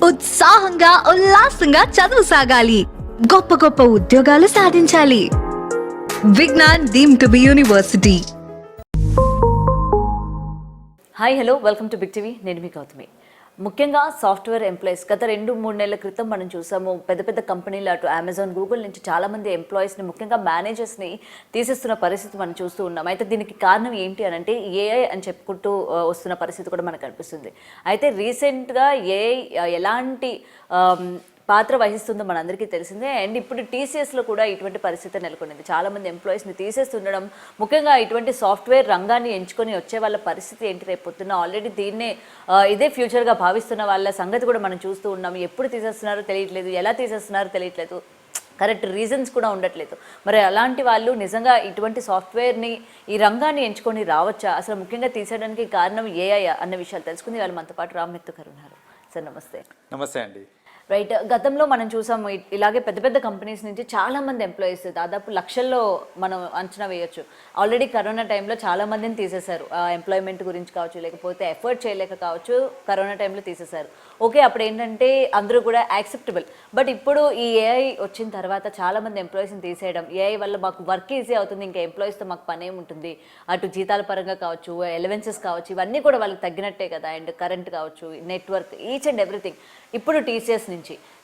ఉత్సాహంగా ఉల్లాసంగా చదువు సాగాలి, గొప్ప గొప్ప ఉద్యోగాలు సాధించాలి. Vignan deemed to be university. Hi hello, welcome to Big TV. నేను మీ గౌతమి. ముఖ్యంగా సాఫ్ట్వేర్ ఎంప్లాయీస్ గత 2-3 నెలల క్రితం మనం చూసాము, పెద్ద పెద్ద కంపెనీలు అటు అమెజాన్, గూగుల్ నుంచి చాలామంది ఎంప్లాయీస్ని, ముఖ్యంగా మేనేజర్స్ని తీసేస్తున్న పరిస్థితి మనం చూస్తూ ఉన్నాం. అయితే దీనికి కారణం ఏంటి అని అంటే ఏఐ అని చెప్పుకుంటూ వస్తున్న పరిస్థితి కూడా మనకు కనిపిస్తుంది. అయితే రీసెంట్గా ఏఐ ఎలాంటి పాత్ర వహిస్తుందో మనందరికీ తెలిసిందే. అండ్ ఇప్పుడు టీసీఎస్లో కూడా ఇటువంటి పరిస్థితి నెలకొనింది. చాలామంది ఎంప్లాయీస్ని తీసేస్తుండడం, ముఖ్యంగా ఇటువంటి సాఫ్ట్వేర్ రంగాన్ని ఎంచుకొని వచ్చే వాళ్ళ పరిస్థితి ఏంటి రేపు పొద్దున్న ఆల్రెడీ దీన్నే ఇదే ఫ్యూచర్గా భావిస్తున్న వాళ్ళ సంగతి కూడా మనం చూస్తూ ఉన్నాం. ఎప్పుడు తీసేస్తున్నారో తెలియట్లేదు, ఎలా తీసేస్తున్నారో తెలియట్లేదు, కరెక్ట్ రీజన్స్ కూడా ఉండట్లేదు. మరి అలాంటి వాళ్ళు నిజంగా ఇటువంటి సాఫ్ట్వేర్ని, ఈ రంగాన్ని ఎంచుకొని రావచ్చా, అసలు ముఖ్యంగా తీసేయడానికి కారణం ఏఐ అన్న విషయాలు తెలుసుకుంది. వాళ్ళు మనతో పాటు రామ్ మిత్తు గారు ఉన్నారు. సార్ నమస్తే. నమస్తే అండి. రైట్, గతంలో మనం చూసాము ఇలాగే పెద్ద పెద్ద కంపెనీస్ నుంచి చాలామంది ఎంప్లాయీస్, దాదాపు లక్షల్లో మనం అంచనా వేయొచ్చు. ఆల్రెడీ కరోనా టైంలో చాలామందిని తీసేశారు. ఎంప్లాయ్మెంట్ గురించి కావచ్చు, లేకపోతే ఎఫర్ట్ చేయలేక కావచ్చు, కరోనా టైంలో తీసేశారు. ఓకే, అప్పుడు ఏంటంటే అందరూ కూడా యాక్సెప్టబుల్. బట్ ఇప్పుడు ఈ ఏఐ వచ్చిన తర్వాత చాలామంది ఎంప్లాయీస్ని తీసేయడం, ఏఐ వల్ల మాకు వర్క్ ఈజీ అవుతుంది, ఇంకా ఎంప్లాయీస్తో మాకు పని ఏముంటుంది, అటు జీతాల పరంగా కావచ్చు, ఎలవెన్సెస్ కావచ్చు, ఇవన్నీ కూడా వాళ్ళకి తగ్గినట్టే కదా. అండ్ కరెంట్ కావచ్చు, నెట్వర్క్, ఈచ్ అండ్ ఎవ్రీథింగ్ ఇప్పుడు టీసీఎస్ నుంచి.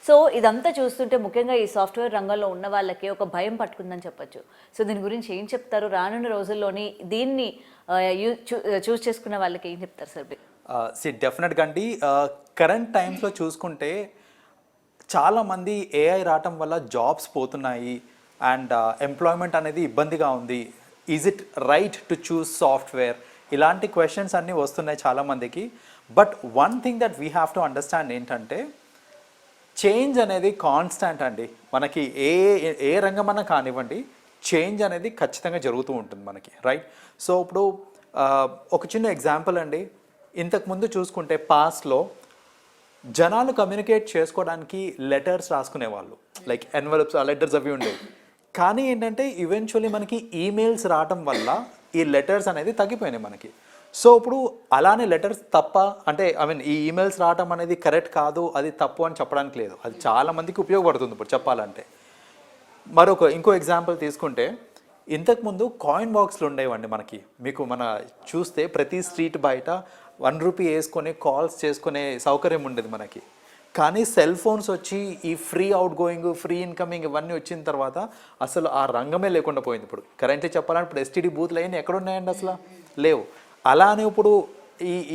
సో ఇదంతా చూస్తుంటే ముఖ్యంగా ఈ సాఫ్ట్వేర్ రంగంలో ఉన్న వాళ్ళకి ఒక భయం పట్టుకుందని చెప్పొచ్చు. సో దీని గురించి ఏం చెప్తారు? రానున్న రోజుల్లోని దీన్ని చూస్ చేసుకున్న వాళ్ళకి ఏం చెప్తారు సార్? డెఫినెట్గా అండి, కరెంట్ టైమ్స్లో చూసుకుంటే చాలామంది ఏఐ రావటం వల్ల జాబ్స్ పోతున్నాయి అండ్ ఎంప్లాయ్మెంట్ అనేది ఇబ్బందిగా ఉంది. Is it right to choose software? ఇలాంటి క్వశ్చన్స్ అన్నీ వస్తున్నాయి చాలామందికి. But one thing that we have to understand ఏంటంటే, చేంజ్ అనేది కాన్స్టాంట్ అండి. మనకి ఏ రంగమన్నా కానివ్వండి, చేంజ్ అనేది ఖచ్చితంగా జరుగుతూ ఉంటుంది మనకి, రైట్? సో ఇప్పుడు ఒక చిన్న ఎగ్జాంపుల్ అండి. ఇంతకుముందు చూసుకుంటే పాస్ట్లో జనాలు కమ్యూనికేట్ చేసుకోవడానికి లెటర్స్ రాసుకునేవాళ్ళు, లైక్ ఎన్వలప్స్, లెటర్స్ అవి ఉండేవి. కానీ ఏంటంటే ఈవెన్చువల్లీ మనకి ఈమెయిల్స్ రావటం వల్ల ఈ లెటర్స్ అనేది తగ్గిపోయినాయి మనకి. సో ఇప్పుడు అలానే లెటర్స్ తప్ప అంటే ఈ ఈమెయిల్స్ రావటం అనేది కరెక్ట్ కాదు, అది తప్పు అని చెప్పడానికి లేదు. అది చాలామందికి ఉపయోగపడుతుంది ఇప్పుడు చెప్పాలంటే. ఇంకో ఎగ్జాంపుల్ తీసుకుంటే, ఇంతకుముందు కాయిన్ బాక్స్లు ఉండేవండి మనకి. మీకు చూస్తే ప్రతి స్ట్రీట్ బయట 1 రూపీ వేసుకొని కాల్స్ చేసుకునే సౌకర్యం ఉండేది మనకి. కానీ సెల్ ఫోన్స్ వచ్చి ఈ free out going, free incoming ఇవన్నీ వచ్చిన తర్వాత అసలు ఆ రంగమే లేకుండా పోయింది. ఇప్పుడు కరెంట్లీ చెప్పాలంటే ఇప్పుడు ఎస్టీడీ బూత్లు అయినా ఎక్కడున్నాయండి? అసలు లేవు. అలానే ఇప్పుడు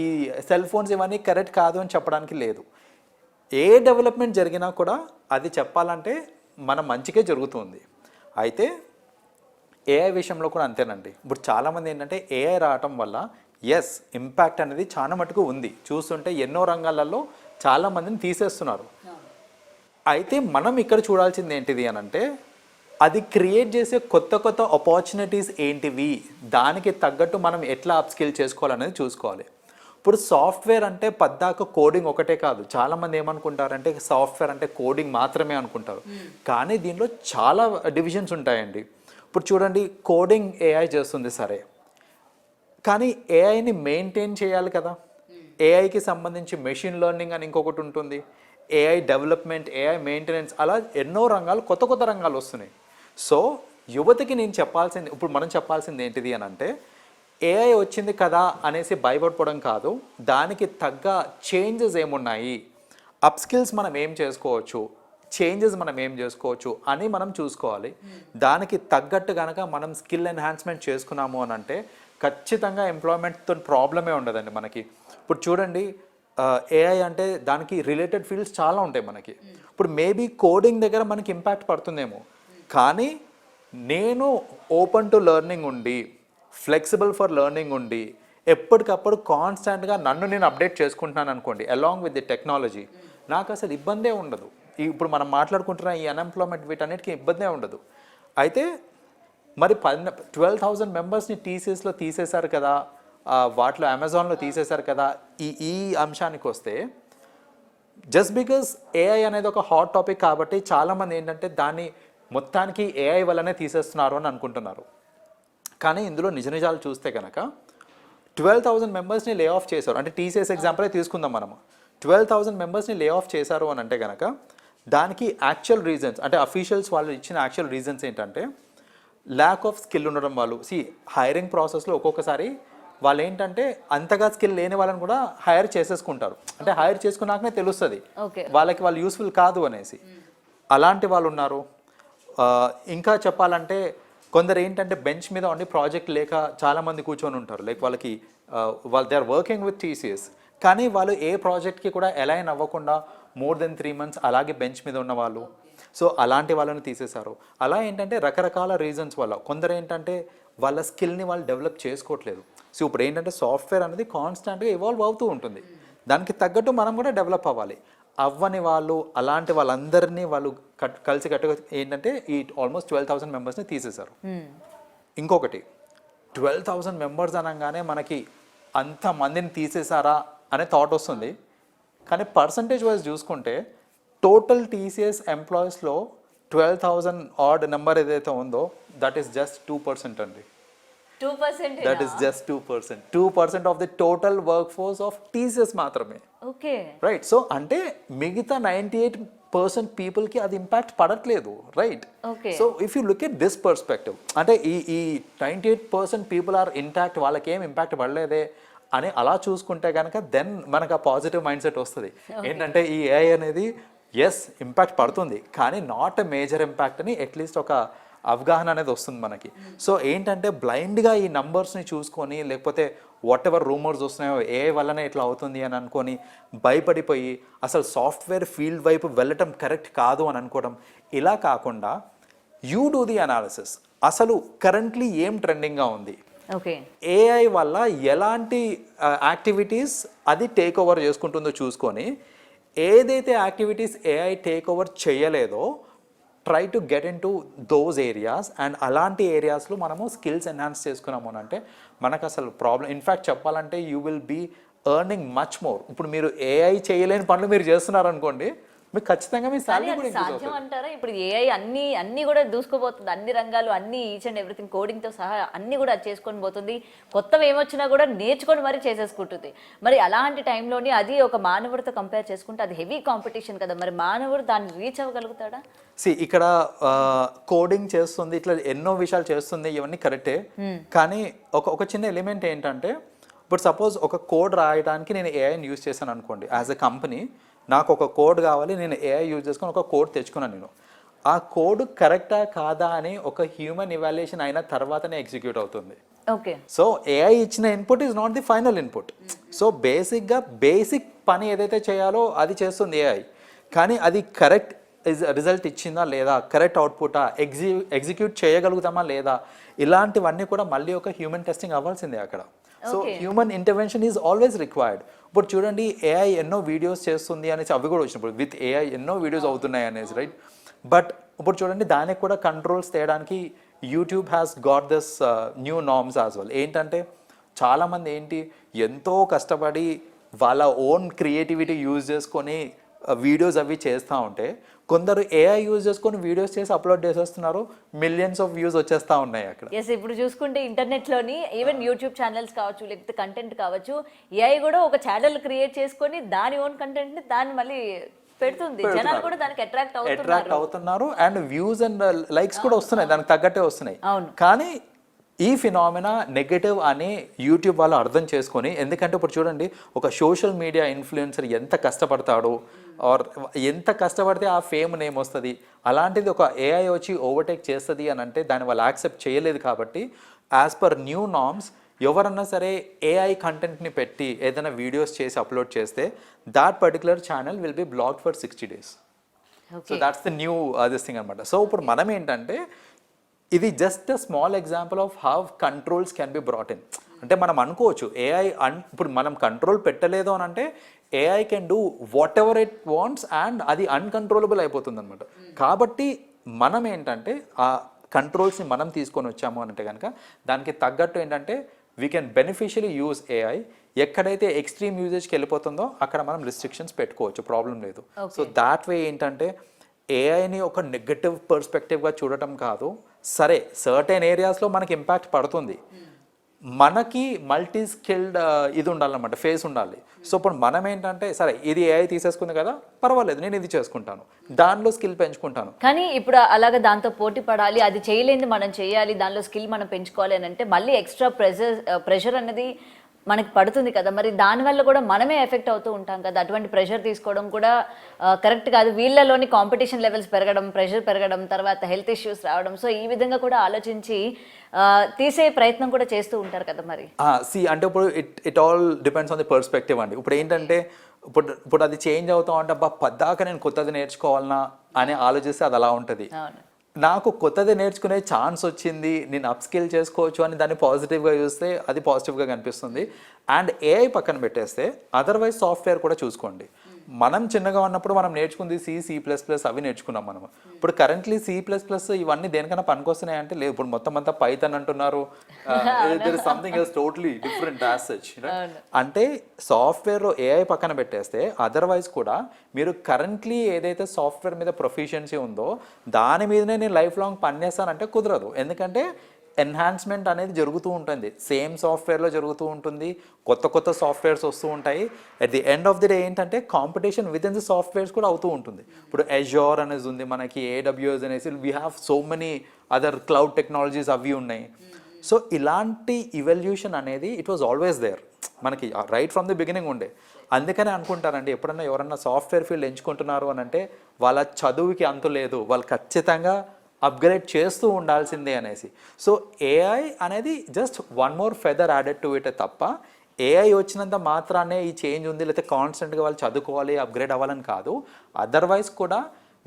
ఈ సెల్ ఫోన్స్ ఇవన్నీ కరెక్ట్ కాదు అని చెప్పడానికి లేదు. ఏ డెవలప్మెంట్ జరిగినా కూడా అది చెప్పాలంటే మన మంచికే జరుగుతుంది. అయితే ఏఐ విషయంలో కూడా అంతేనండి. ఇప్పుడు చాలామంది ఏంటంటే ఏఐ రావటం వల్ల ఎస్ ఇంపాక్ట్ అనేది చాలా మటుకు ఉంది. చూస్తుంటే ఎన్నో రంగాలలో చాలామందిని తీసేస్తున్నారు. అయితే మనం ఇక్కడ చూడాల్సింది ఏంటిది అని అంటే, అది క్రియేట్ చేసే కొత్త కొత్త ఆపర్చునిటీస్ ఏంటివి, దానికి తగ్గట్టు మనం ఎట్లా అప్స్కిల్ చేసుకోవాలనేది చూసుకోవాలి. ఇప్పుడు సాఫ్ట్వేర్ అంటే పద్దాక కోడింగ్ ఒకటే కాదు. చాలామంది ఏమనుకుంటారంటే సాఫ్ట్వేర్ అంటే కోడింగ్ మాత్రమే అనుకుంటారు. కానీ దీనిలో చాలా డివిజన్స్ ఉంటాయండి. ఇప్పుడు చూడండి, కోడింగ్ ఏఐ చేస్తుంది సరే, కానీ ఏఐని మెయింటైన్ చేయాలి కదా. ఏఐకి సంబంధించి మెషిన్ లెర్నింగ్ అని ఇంకొకటి ఉంటుంది, ఏఐ డెవలప్మెంట్, ఏఐ మెయింటెనెన్స్, అలా ఎన్నో రంగాలు, కొత్త కొత్త రంగాలు వస్తున్నాయి. సో యువతకి మనం చెప్పాల్సింది ఏంటిది అని అంటే, ఏఐ వచ్చింది కదా అనేసి భయపడిపోవడం కాదు, దానికి తగ్గ చేంజెస్ ఏమున్నాయి, అప్ స్కిల్స్ మనం ఏం చేసుకోవచ్చు, చేంజెస్ మనం ఏం చేసుకోవచ్చు అని మనం చూసుకోవాలి. దానికి తగ్గట్టు కనుక మనం స్కిల్ ఎన్హాన్స్మెంట్ చేసుకున్నాము అని అంటే ఖచ్చితంగా ఎంప్లాయ్మెంట్తో ప్రాబ్లమే ఉండదండి మనకి. ఇప్పుడు చూడండి, ఏఐ అంటే దానికి రిలేటెడ్ ఫీల్డ్స్ చాలా ఉంటాయి మనకి. ఇప్పుడు మేబీ కోడింగ్ దగ్గర మనకి ఇంపాక్ట్ పడుతుందేమో, కానీ నేను ఓపెన్ టు లెర్నింగ్ ఉండి, ఫ్లెక్సిబుల్ ఫర్ లెర్నింగ్ ఉండి, ఎప్పటికప్పుడు కాన్స్టాంట్గా నన్ను నేను అప్డేట్ చేసుకుంటున్నాను అనుకోండి, అలాంగ్ విత్ ది టెక్నాలజీ, నాకు అసలు ఇబ్బందే ఉండదు. ఇప్పుడు మనం మాట్లాడుకుంటున్న ఈ అన్ఎంప్లాయ్మెంట్ వీటన్నిటికీ ఇబ్బందే ఉండదు. అయితే మరి 12,000 మెంబర్స్ని టీసీఎస్లో తీసేశారు కదా, వాటిలో అమెజాన్లో తీసేశారు కదా. ఈ అంశానికి వస్తే, జస్ట్ బికాస్ ఏఐ అనేది ఒక హాట్ టాపిక్ కాబట్టి చాలామంది ఏంటంటే దాన్ని మొత్తానికి ఏఐ వల్లనే తీసేస్తున్నారు అని అనుకుంటున్నారు. కానీ ఇందులో నిజాలు చూస్తే కనుక 12,000 మెంబర్స్ని లే ఆఫ్ చేశారు. అంటే టీసీఎస్ ఎగ్జాంపుల్ తీసుకుందాం మనము. 12,000 మెంబర్స్ని లే ఆఫ్ చేశారు అని అంటే కనుక దానికి యాక్చువల్ రీజన్స్ అంటే అఫీషియల్స్ వాళ్ళు ఇచ్చిన యాక్చువల్ రీజన్స్ ఏంటంటే ల్యాక్ ఆఫ్ స్కిల్ ఉండడం వాళ్ళు హైరింగ్ ప్రాసెస్లో ఒక్కొక్కసారి వాళ్ళు ఏంటంటే అంతగా స్కిల్ లేని వాళ్ళని కూడా హైర్ చేసేసుకుంటారు. అంటే హైర్ చేసుకున్నాకనే తెలుస్తుంది వాళ్ళకి వాళ్ళు యూస్ఫుల్ కాదు అనేసి. అలాంటి వాళ్ళు ఉన్నారు. ఇంకా చెప్పాలంటే కొందరు ఏంటంటే బెంచ్ మీద ఉండి ప్రాజెక్ట్ లేక చాలామంది కూర్చొని ఉంటారు. లైక్ వాళ్ళకి వాళ్ళు they are working with TCS కానీ వాళ్ళు ఏ ప్రాజెక్ట్కి కూడా అలైన్ అవ్వకుండా మోర్ దెన్ 3 months అలాగే బెంచ్ మీద ఉన్న వాళ్ళు. సో అలాంటి వాళ్ళని తీసేశారు. అలా ఏంటంటే రకరకాల రీజన్స్ వల్ల కొందరు ఏంటంటే వాళ్ళ స్కిల్ని వాళ్ళు డెవలప్ చేసుకోవట్లేదు. సో ఇప్పుడు ఏంటంటే సాఫ్ట్వేర్ అనేది కాన్స్టెంట్గా ఇవాల్వ్ అవుతూ ఉంటుంది. దానికి తగ్గట్టు మనం కూడా డెవలప్ అవ్వాలి. అవ్వని వాళ్ళు అలాంటి వాళ్ళందరినీ వాళ్ళు కలిసి కట్టుగా ఏంటంటే ఈ ఆల్మోస్ట్ 12,000 మెంబర్స్ని తీసేశారు. ఇంకొకటి 12,000 మెంబర్స్ అనగానే మనకి అంతమందిని తీసేశారా అనే థాట్ వస్తుంది. కానీ పర్సంటేజ్ వైజ్ చూసుకుంటే టోటల్ TCS ఎంప్లాయీస్లో 12,000 ఆడ్ నెంబర్ ఏదైతే ఉందో దట్ ఈస్ జస్ట్ 2% అండి. 2%? That is just 2%. 2% of the total work force of TCS మాత్రమే. Okay, right. సో అంటే మిగతా 98% పీపుల్కి అది ఇంపాక్ట్ పడట్లేదు. Right. So if you look at this perspective అంటే ఈ 98% పీపుల్ ఆర్ ఇంటాక్ట్, వాళ్ళకి ఏం ఇంపాక్ట్ పడలేదే అని అలా చూసుకుంటే కనుక దెన్ మనకు ఆ పాజిటివ్ మైండ్ సెట్ వస్తుంది. ఏంటంటే ఈ AI అనేది ఇంపాక్ట్ పడుతుంది కానీ నాట్ ఎ మేజర్ ఇంపాక్ట్ అని అట్లీస్ట్ ఒక అవగాహన అనేది వస్తుంది మనకి. సో ఏంటంటే బ్లైండ్గా ఈ నంబర్స్ని చూసుకొని లేకపోతే వాట్ ఎవర్ రూమర్స్ వస్తున్నాయో AI వల్లనే ఇట్లా అవుతుంది అని అనుకొని భయపడిపోయి అసలు సాఫ్ట్వేర్ ఫీల్డ్ వైపు వెళ్ళటం కరెక్ట్ కాదు అని అనుకోవడం, ఇలా కాకుండా యూ డూ ది అనాలిసిస్. అసలు కరెంట్లీ ఏం ట్రెండింగ్గా ఉంది, AI వల్ల ఎలాంటి యాక్టివిటీస్ అది టేక్ ఓవర్ చేసుకుంటుందో చూసుకొని ఏదైతే యాక్టివిటీస్ AI టేక్ ఓవర్ చేయలేదో try to get in to those areas and అలాంటి ఏరియాస్లో మనము స్కిల్స్ ఎన్హాన్స్ చేసుకున్నాము అని అంటే మనకు అసలు ప్రాబ్లం. ఇన్ఫ్యాక్ట్ చెప్పాలంటే you will be earning much more. ఇప్పుడు మీరు AI చేయలేని పనులు మీరు చేస్తున్నారు అనుకోండి, మీకు ఖచ్చితంగా మీ సాలరీ కూడా ఇంక్రీజ్ అవుతుంది. అంటారా? ఇప్పుడు AI అన్ని కూడా దూసుకుపోతుంది, అన్ని రంగాలు, అన్ని ఈచ్ అండ్ ఎవ్రీథింగ్ కోడింగ్తో సహా అన్ని కూడా చేసుకొని పోతుంది. కొత్తవి ఏమొచ్చినా కూడా నేర్చుకొని మరీ చేసేసుకుంటుంది. మరి అలాంటి టైంలోని అది ఒక మానవుడితో కంపేర్ చేసుకుంటే అది హెవీ కాంపిటీషన్ కదా, మరి మానవుడు దాన్ని రీచ్ అవ్వగలుగుతాడా? ఇక్కడ కోడింగ్ చేస్తుంది, ఇట్లా ఎన్నో విషయాలు చేస్తుంది, ఇవన్నీ కరెక్టే. కానీ ఒక చిన్న ఎలిమెంట్ ఏంటంటే ఇప్పుడు సపోజ్ ఒక కోడ్ రాయడానికి నేను AIని యూజ్ చేశాను అనుకోండి. యాజ్ ఎ కంపెనీ నాకు ఒక కోడ్ కావాలి, నేను AI యూజ్ చేసుకొని ఒక కోడ్ తెచ్చుకున్నాను. నేను ఆ కోడ్ కరెక్టా కాదా అని ఒక హ్యూమన్ ఇవాల్యుయేషన్ అయిన తర్వాతనే ఎగ్జిక్యూట్ అవుతుంది. ఓకే. సో AI ఇచ్చిన input is not the final input. So basic పని ఏదైతే చేయాలో అది చేస్తుంది AI. కానీ అది కరెక్ట్ రిజల్ట్ ఇచ్చిందా లేదా, కరెక్ట్ అవుట్పుటా, ఎగ్జిక్యూట్ చేయగలుగుతామా లేదా, ఇలాంటివన్నీ కూడా మళ్ళీ ఒక హ్యూమన్ టెస్టింగ్ అవ్వాల్సిందే అక్కడ. So human intervention is always required. ఇప్పుడు చూడండి AI ఎన్నో వీడియోస్ చేస్తుంది అనేసి అవి కూడా వచ్చినప్పుడు విత్ AI ఎన్నో వీడియోస్ అవుతున్నాయి అనేసి, రైట్. బట్ ఇప్పుడు చూడండి దానికి కూడా కంట్రోల్స్ తేయడానికి YouTube has got this new norms as well. ఏంటంటే చాలామంది ఎంతో కష్టపడి వాళ్ళ ఓన్ క్రియేటివిటీ యూజ్ చేసుకొని వీడియోస్ అవి చేస్తూ ఉంటే కొందరు AI యూజ్ చేసుకొని వీడియోస్ చేసి అప్లోడ్ చేసేస్తున్నారు, మిలియన్స్ ఆఫ్ వ్యూస్ వచ్చేస్తూ ఉన్నాయి అక్కడ. ఇప్పుడు చూసుకుంటే ఇంటర్నెట్లోని ఈవెన్ యూట్యూబ్ ఛానల్స్ కావచ్చు, లేకపోతే కంటెంట్ కావచ్చు, AI కూడా ఒక ఛానల్ క్రియేట్ చేసుకొని దాని ఓన్ కంటెంట్ని దాన్ని మళ్ళీ పెడుతుంది. జనాలు కూడా దానికి అట్రాక్ట్ అవుతున్నారు అండ్ వ్యూస్ అండ్ లైక్స్ కూడా వస్తున్నాయి, దానికి తగ్గట్టే వస్తున్నాయి. కానీ ఈ ఫినామినా నెగటివ్ అని యూట్యూబ్ వాళ్ళు అర్థం చేసుకొని, ఎందుకంటే ఇప్పుడు చూడండి ఒక సోషల్ మీడియా ఇన్ఫ్లుయెన్సర్ ఎంత కష్టపడతాడో ఆర్ ఎంత కష్టపడితే ఆ ఫేమ్ నేమ్ వస్తుంది, అలాంటిది ఒక AI వచ్చి ఓవర్టేక్ చేస్తుంది అని అంటే దాన్ని వాళ్ళు యాక్సెప్ట్ చేయలేదు. కాబట్టి యాజ్ పర్ న్యూ నార్మ్స్ ఎవరన్నా సరే AI కంటెంట్ని పెట్టి ఏదైనా వీడియోస్ చేసి అప్లోడ్ చేస్తే that particular channel will be blocked for 60 days. So that's the new this thing అనమాట. సో ఇప్పుడు మనం ఏంటంటే ఇది just a small example of how controls can be brought in. అంటే మనం అనుకోవచ్చు AI ఇప్పుడు మనం కంట్రోల్ పెట్టలేదు అని అంటే AI can do what ever it wants and అది అన్కంట్రోలబుల్ అయిపోతుంది అనమాట. కాబట్టి మనం ఏంటంటే ఆ కంట్రోల్స్ని మనం తీసుకొని వచ్చాము అంటే కనుక దానికి తగ్గట్టు ఏంటంటే వీ కెన్ బెనిఫిషియలీ యూజ్ AI. ఎక్కడైతే ఎక్స్ట్రీమ్ యూజేజ్కి వెళ్ళిపోతుందో అక్కడ మనం రిస్ట్రిక్షన్స్ పెట్టుకోవచ్చు, ప్రాబ్లం లేదు. సో దాట్ వే ఏంటంటే AIని ఒక నెగటివ్ పర్స్పెక్టివ్గా చూడటం కాదు. సరే సర్టెన్ ఏరియాస్లో మనకి ఇంపాక్ట్ పడుతుంది, మనకి మల్టీ స్కిల్డ్ ఇది ఉండాలన్నమాట, ఫేస్ ఉండాలి. సో ఇప్పుడు మనం ఏంటంటే సరే ఇది ఏఐ తీసేసుకుంది కదా పర్వాలేదు నేను ఇది చేసుకుంటాను, దానిలో స్కిల్ పెంచుకుంటాను. కానీ ఇప్పుడు అలాగే దాంతో పోటీ పడాలి, అది చేయలేనిది మనం చేయాలి, దానిలో స్కిల్ మనం పెంచుకోవాలి అని అంటే మళ్ళీ ఎక్స్ట్రా ప్రెషర్ అనేది మనకి పడుతుంది కదా. మరి దానివల్ల కూడా మనమే ఎఫెక్ట్ అవుతూ ఉంటాం కదా. అటువంటి ప్రెషర్ తీసుకోవడం కూడా కరెక్ట్ కాదు. వీళ్ళలోని కాంపిటీషన్ లెవెల్స్ పెరగడం, ప్రెషర్ పెరగడం, తర్వాత హెల్త్ ఇష్యూస్ రావడం, సో ఈ విధంగా కూడా ఆలోచించి తీసే ప్రయత్నం కూడా చేస్తూ ఉంటారు కదా. మరి అంటే ఇప్పుడు it all depends on the perspective అండి. ఇప్పుడు ఏంటంటే ఇప్పుడు అది చేంజ్ అవుతాం అంటే అబ్బా పద్దాక నేను కొత్తది నేర్చుకోవాలన్నా అని ఆలోచిస్తే అది అలా ఉంటుంది. నాకు కొత్తది నేర్చుకునే ఛాన్స్ వచ్చింది, నేను అప్ స్కిల్ చేసుకోవచ్చు అని దాన్ని పాజిటివ్గా చూస్తే అది పాజిటివ్గా కనిపిస్తుంది. అండ్ ఏఐ పక్కన పెట్టేస్తే అదర్వైజ్ సాఫ్ట్వేర్ కూడా చూసుకోండి. మనం చిన్నగా ఉన్నప్పుడు మనం నేర్చుకుంది C++ అవి నేర్చుకున్నాం మనం. ఇప్పుడు కరెంట్లీ C++ ఇవన్నీ దేనికైనా పనికొస్తున్నాయి అంటే లేదు. ఇప్పుడు మొత్తం అంతా పైథాన్ అంటున్నారు, there is something else totally different as such. అంటే సాఫ్ట్వేర్లో ఏఐ పక్కన పెట్టేస్తే అదర్వైజ్ కూడా మీరు కరెంట్లీ ఏదైతే సాఫ్ట్వేర్ మీద ప్రొఫిషియన్సీ ఉందో దాని మీదనే నేను లైఫ్ లాంగ్ పనిచేస్తానంటే కుదరదు. ఎందుకంటే ఎన్హాన్స్మెంట్ అనేది జరుగుతూ ఉంటుంది, సేమ్ సాఫ్ట్వేర్లో జరుగుతూ ఉంటుంది, కొత్త సాఫ్ట్వేర్స్ వస్తూ ఉంటాయి. At the end of the day ఏంటంటే competition within the softwares కూడా అవుతూ ఉంటుంది. ఇప్పుడు అజూర్ అనేది ఉంది మనకి, AWS అనేసి, we have so many other cloud technologies అవి ఉన్నాయి. సో ఇలాంటి ఇవల్యూషన్ అనేది ఇట్ వాజ్ ఆల్వేస్ దేర్ మనకి రైట్ ఫ్రమ్ ది బిగినింగ్ ఉండే. అందుకనే అనుకుంటారండి ఎప్పుడన్నా ఎవరన్నా సాఫ్ట్వేర్ ఫీల్డ్ ఎంచుకుంటున్నారు అని అంటే వాళ్ళ చదువుకి అంతు లేదు, వాళ్ళు ఖచ్చితంగా అప్గ్రేడ్ చేస్తూ ఉండాల్సిందే అనేసి. సో ఏఐ అనేది just one more feather added to it తప్ప ఏఐ వచ్చినంత మాత్రానే ఈ చేంజ్ ఉంది లేకపోతే కాన్స్టెంట్గా వాళ్ళు చదువుకోవాలి అప్గ్రేడ్ అవ్వాలని కాదు. అదర్వైజ్ కూడా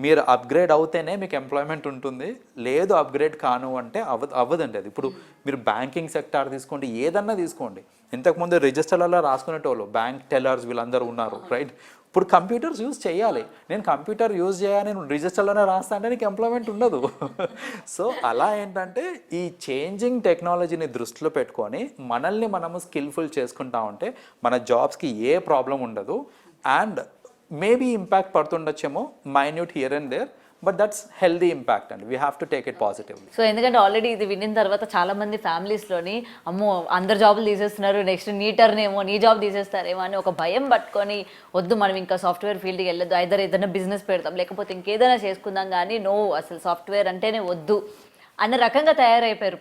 మీరు అప్గ్రేడ్ అవుతేనే మీకు ఎంప్లాయ్మెంట్ ఉంటుంది, లేదు అప్గ్రేడ్ కాను అంటే అవ్వదండి అది. ఇప్పుడు మీరు బ్యాంకింగ్ సెక్టార్ తీసుకోండి, ఏదన్నా తీసుకోండి, ఇంతకుముందు రిజిస్టర్లలో రాసుకునేటోళ్ళు బ్యాంక్ టెల్లర్స్ వీళ్ళందరూ ఉన్నారు రైట్. ఇప్పుడు కంప్యూటర్స్ యూజ్ చేయాలి, నేను కంప్యూటర్ యూజ్ చేయాలి, నేను రిజిస్టర్లోనే రాస్తా అంటే నీకు ఎంప్లాయ్మెంట్ ఉండదు. సో అలా ఏంటంటే ఈ చేంజింగ్ టెక్నాలజీని దృష్టిలో పెట్టుకొని మనల్ని మనము స్కిల్ఫుల్ చేసుకుంటా ఉంటే మన జాబ్స్కి ఏ ప్రాబ్లం ఉండదు. అండ్ మేబీ ఇంపాక్ట్ పడుతుండొచ్చేమో minute here and there, but that's healthy impact and we have to take it positively. So ఎందుకంటే ఆల్రెడీ ఇది విన్న తర్వాత చాలా మంది ఫ్యామిలీస్లోని అమ్మో అందరు జాబులు తీసేస్తున్నారు, నెక్స్ట్ నీటర్నేమో నీ జాబ్ తీసేస్తారేమో అని ఒక భయం పట్టుకొని వద్దు మనం ఇంకా సాఫ్ట్వేర్ ఫీల్డ్కి వెళ్ళొద్దు, ఏదైనా బిజినెస్ పెడతాం లేకపోతే ఇంకేదైనా చేసుకుందాం కానీ నో అసలు సాఫ్ట్వేర్ అంటేనే వద్దు అన్న రకంగా తయారైపోయారు.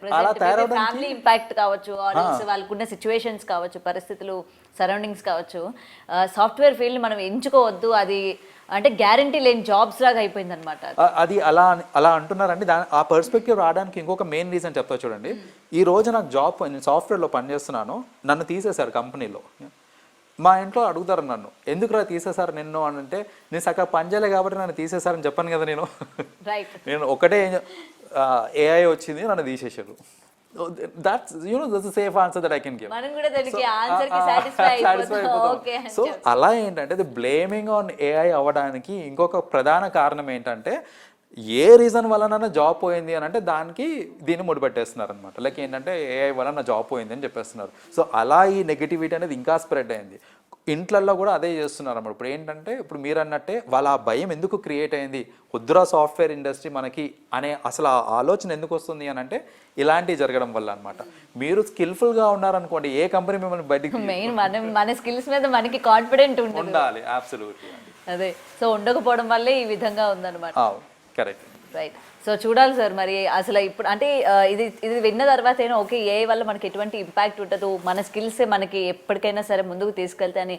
ఫ్యామిలీ ఇంపాక్ట్ కావచ్చు, వాళ్ళకున్న సిచ్యువేషన్స్ కావచ్చు, పరిస్థితులు, సరౌండింగ్స్ కావచ్చు, సాఫ్ట్వేర్ ఫీల్డ్ మనం ఎంచుకోవద్దు, అది అంటే గ్యారంటీ లేని జాబ్స్ లాగా అయిపోయింది అనమాట. అది అలా అంటున్నారండి. ఆ పర్స్పెక్టివ్ రావడానికి ఇంకొక మెయిన్ రీజన్ చెప్తా చూడండి. ఈ రోజు నాకు జాబ్, నేను సాఫ్ట్వేర్లో పనిచేస్తున్నాను, నన్ను తీసేశారు కంపెనీలో. మా ఇంట్లో అడుగుతారు నన్ను ఎందుకురా తీసేశారు నిన్ను అని అంటే, నేను సగం పని చేయలే కాబట్టి నన్ను తీసేశారని చెప్పాను కదా. నేను ఒకటే ఏఐ వచ్చింది నన్ను తీసేశారు. That's that's a safe answer that I can give. మనం కూడా దానికి ఆన్సర్ కి సాటిస్ఫై అయిపోతాం. ఓకే. సో అలా ఏంటంటే ది బ్లేమింగ్ ఆన్ ఏఐ అవ్వడానికి ఇంకొక ప్రధాన కారణం ఏంటంటే ఏ రీజన్ వలన జాబ్ పోయింది అని అంటే దానికి దీన్ని ముడిపెట్టేస్తున్నారు అనమాట. లైక్ ఏంటంటే ఏఐ వల్ల నా జాబ్ పోయింది అని చెప్పేస్తున్నారు. సో అలా ఈ నెగిటివిటీ అనేది ఇంకా స్ప్రెడ్ అయింది. ఇంట్లల్లో కూడా అదే చేస్తున్నారు అన్నమాట. ఇప్పుడు ఏంటంటే ఇప్పుడు మీరు అన్నట్టే వాళ్ళ ఆ భయం ఎందుకు క్రియేట్ అయింది, వద్దురా సాఫ్ట్వేర్ ఇండస్ట్రీ మనకి అనే అసలు ఆ ఆలోచన ఎందుకు వస్తుంది అని అంటే ఇలాంటివి జరగడం వల్ల అనమాట. మీరు స్కిల్ఫుల్గా ఉన్నారనుకోండి, ఏ కంపెనీ మిమ్మల్ని బయటికి, మెయిన్ మన స్కిల్స్ మీద మనకి కాన్ఫిడెంట్ ఉండాలి. అబ్సల్యూట్లీ. అదే సో ఉండకపోవడం వల్లే ఈ విధంగా ఉందన్నమాట. Correct, right. సో చూడాలి సార్ మరి అసలు ఇప్పుడు అంటే ఇది విన్న తర్వాత ఏమో ఓకే ఏ వల్ల మనకి ఎటువంటి ఇంపాక్ట్ ఉండదు, మన స్కిల్సే మనకి ఎప్పటికైనా సరే ముందుకు తీసుకెళ్తే అని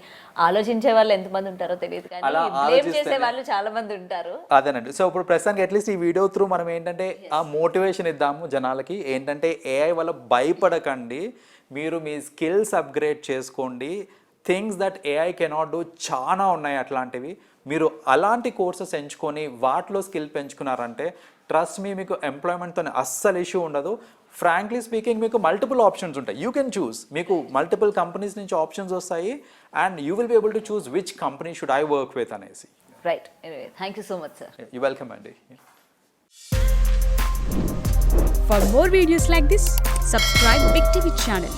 ఆలోచించే వాళ్ళు ఎంతమంది ఉంటారో తెలియదు, కానీ బ్లేమ్ చేసే వాళ్ళు చాలా మంది ఉంటారు. అదేనండి. సో ఇప్పుడు ప్రస్తుతానికి అట్లీస్ట్ ఈ వీడియో త్రూ మనం ఏంటంటే ఆ మోటివేషన్ ఇద్దాము జనాలకి. ఏంటంటే ఏఐ వల్ల భయపడకండి, మీరు మీ స్కిల్స్ అప్గ్రేడ్ చేసుకోండి. Things that AI cannot do చాలా ఉన్నాయి అట్లాంటివి. మీరు అలాంటి కోర్సెస్ ఎంచుకొని వాటిలో స్కిల్ పెంచుకున్నారంటే ట్రస్ట్ మీ, మీకు ఎంప్లాయ్మెంట్తో అస్సలు ఇష్యూ ఉండదు. ఫ్రాంక్లీ స్పీకింగ్ మీకు మల్టిపుల్ ఆప్షన్స్ ఉంటాయి, యూ కెన్ చూస్. మీకు మల్టిపుల్ కంపెనీస్ నుంచి ఆప్షన్స్ వస్తాయి and you will be able to choose which company should I work with అనేసి. Right. Thank you so much sir. You welcome అండి. For more videos like this, subscribe Big TV channel.